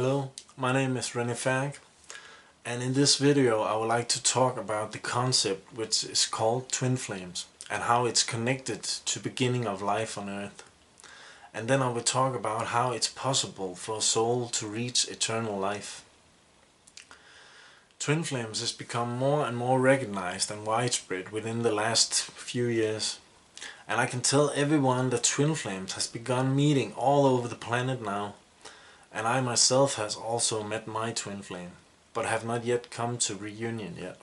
Hello, my name is René Fag, and in this video I would like to talk about the concept which is called twin flames and how it's connected to the beginning of life on Earth. And then I will talk about how it's possible for a soul to reach eternal life. Twin flames has become more and more recognized and widespread within the last few years. And I can tell everyone that twin flames has begun meeting all over the planet now. And I myself has also met my twin flame, but have not yet come to reunion yet.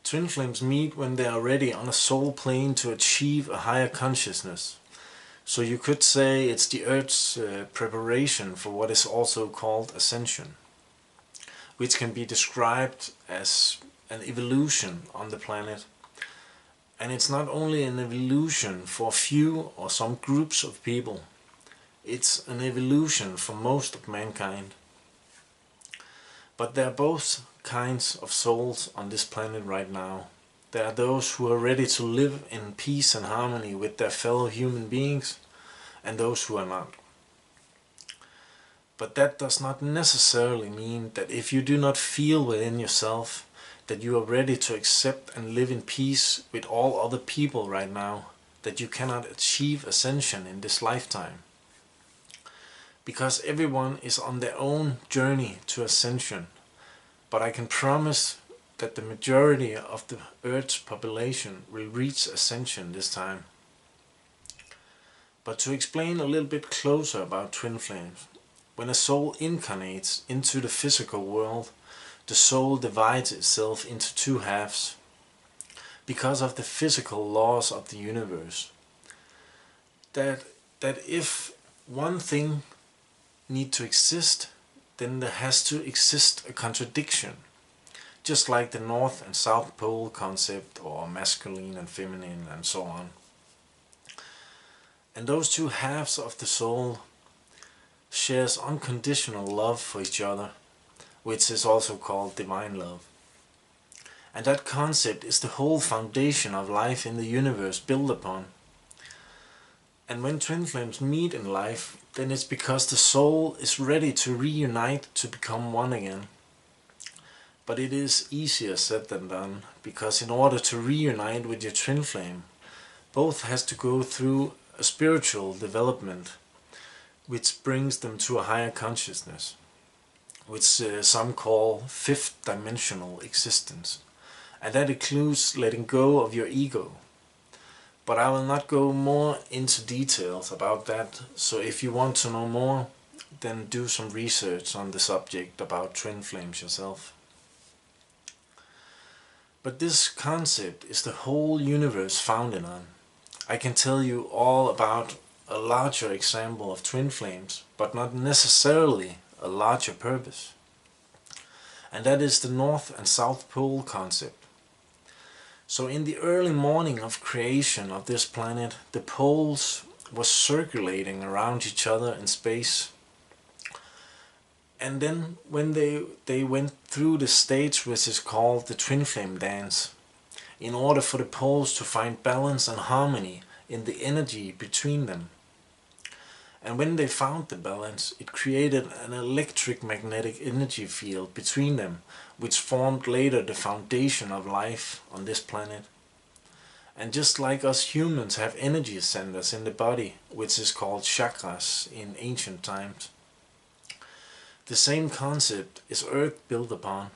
Twin flames meet when they are ready on a soul plane to achieve a higher consciousness. So you could say it's the Earth's preparation for what is also called ascension, which can be described as an evolution on the planet. And it's not only an evolution for a few or some groups of people. It's an evolution for most of mankind. But there are both kinds of souls on this planet right now. There are those who are ready to live in peace and harmony with their fellow human beings, and those who are not. But that does not necessarily mean that if you do not feel within yourself that you are ready to accept and live in peace with all other people right now, that you cannot achieve ascension in this lifetime. Because everyone is on their own journey to ascension, but I can promise that the majority of the Earth's population will reach ascension this time. But to explain a little bit closer about twin flames, when a soul incarnates into the physical world, the soul divides itself into two halves because of the physical laws of the universe. That if one thing need to exist, then there has to exist a contradiction, just like the North and South Pole concept, or masculine and feminine and so on. And those two halves of the soul shares unconditional love for each other, which is also called divine love. And that concept is the whole foundation of life in the universe built upon. And when twin flames meet in life, then it's because the soul is ready to reunite to become one again. But it is easier said than done, because in order to reunite with your twin flame, both has to go through a spiritual development, which brings them to a higher consciousness, which some call fifth dimensional existence. And that includes letting go of your ego. But I will not go more into details about that, so if you want to know more, then do some research on the subject about twin flames yourself. But this concept is the whole universe founded on. I can tell you all about a larger example of twin flames, but not necessarily a larger purpose. And that is the North and South Pole concept. So in the early morning of creation of this planet, the poles were circulating around each other in space. And then when they went through the stage which is called the twin flame dance, in order for the poles to find balance and harmony in the energy between them. And when they found the balance, it created an electric magnetic energy field between them, which formed later the foundation of life on this planet. And just like us humans have energy centers in the body, which is called chakras in ancient times, the same concept is Earth built upon,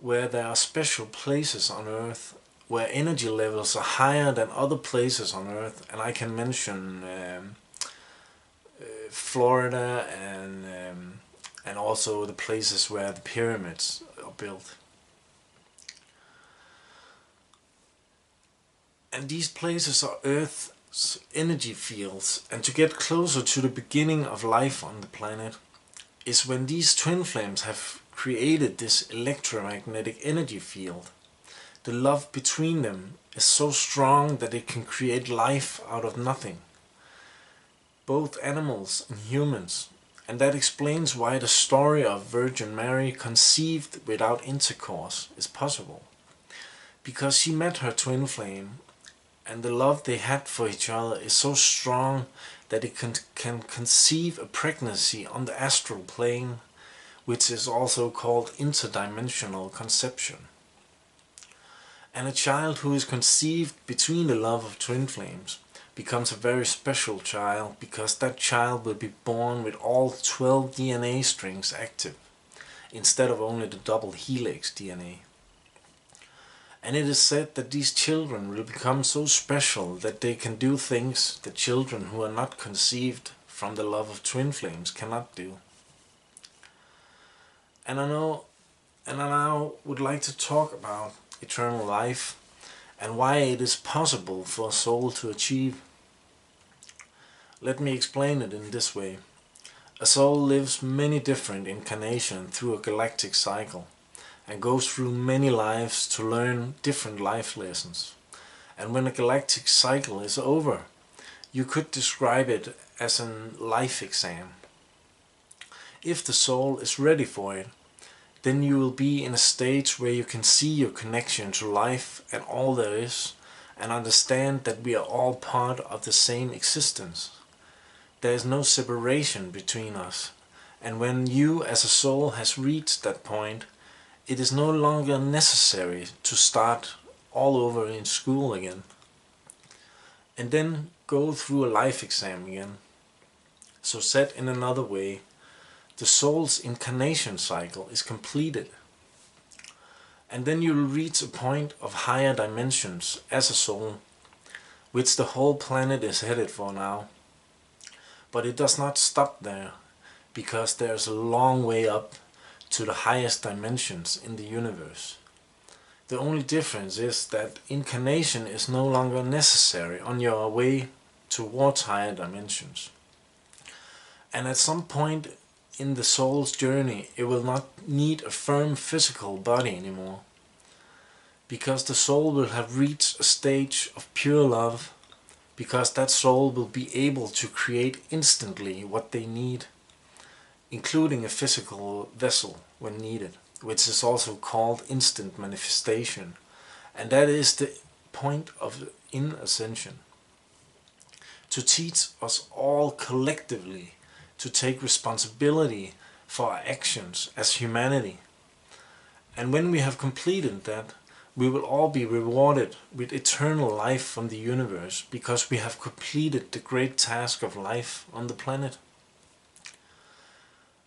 where there are special places on Earth where energy levels are higher than other places on Earth. And I can mention Florida and also the places where the pyramids are built. And these places are Earth's energy fields, and to get closer to the beginning of life on the planet is when these twin flames have created this electromagnetic energy field. The love between them is so strong that it can create life out of nothing, both animals and humans. And that explains why the story of Virgin Mary conceived without intercourse is possible. Because she met her twin flame, and the love they had for each other is so strong that it can conceive a pregnancy on the astral plane, which is also called interdimensional conception. And a child who is conceived between the love of twin flames becomes a very special child, because that child will be born with all 12 DNA strings active, instead of only the double helix DNA. And it is said that these children will become so special that they can do things that children who are not conceived from the love of twin flames cannot do. And I now would like to talk about eternal life and why it is possible for a soul to achieve. Let me explain it in this way. A soul lives many different incarnations through a galactic cycle and goes through many lives to learn different life lessons. And when a galactic cycle is over, you could describe it as a life exam. If the soul is ready for it, then you will be in a stage where you can see your connection to life and all there is, and understand that we are all part of the same existence. There is no separation between us, and when you as a soul has reached that point, it is no longer necessary to start all over in school again, and then go through a life exam again. So said in another way, the soul's incarnation cycle is completed, and then you will reach a point of higher dimensions as a soul, which the whole planet is headed for now. But it does not stop there, because there is a long way up to the highest dimensions in the universe. The only difference is that incarnation is no longer necessary on your way towards higher dimensions. And at some point in the soul's journey, it will not need a firm physical body anymore, because the soul will have reached a stage of pure love, because that soul will be able to create instantly what they need, including a physical vessel when needed, which is also called instant manifestation, and that is the point of in ascension, to teach us all collectively to take responsibility for our actions as humanity. And when we have completed that, we will all be rewarded with eternal life from the universe, because we have completed the great task of life on the planet.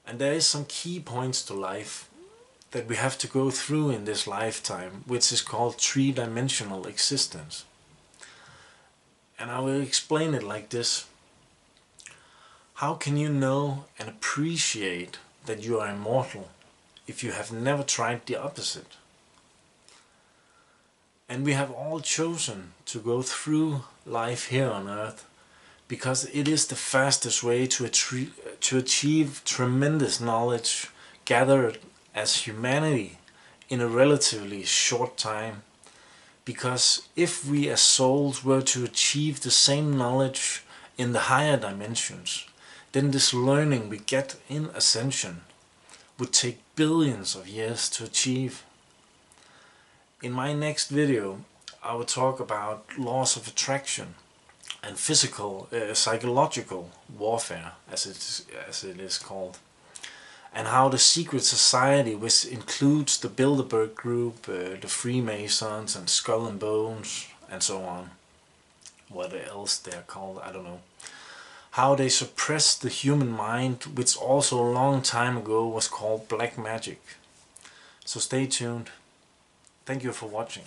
And there is some key points to life that we have to go through in this lifetime, which is called three-dimensional existence. And I will explain it like this. How can you know and appreciate that you are immortal if you have never tried the opposite? And we have all chosen to go through life here on earth because it is the fastest way to achieve tremendous knowledge gathered as humanity in a relatively short time. Because if we as souls were to achieve the same knowledge in the higher dimensions, then this learning we get in ascension would take billions of years to achieve. In my next video, I will talk about laws of attraction and psychological warfare, as it is called, and how the secret society, which includes the Bilderberg Group, the Freemasons and Skull and Bones, and so on, what else they're called, I don't know, how they suppress the human mind, which also a long time ago was called black magic. So stay tuned. Thank you for watching.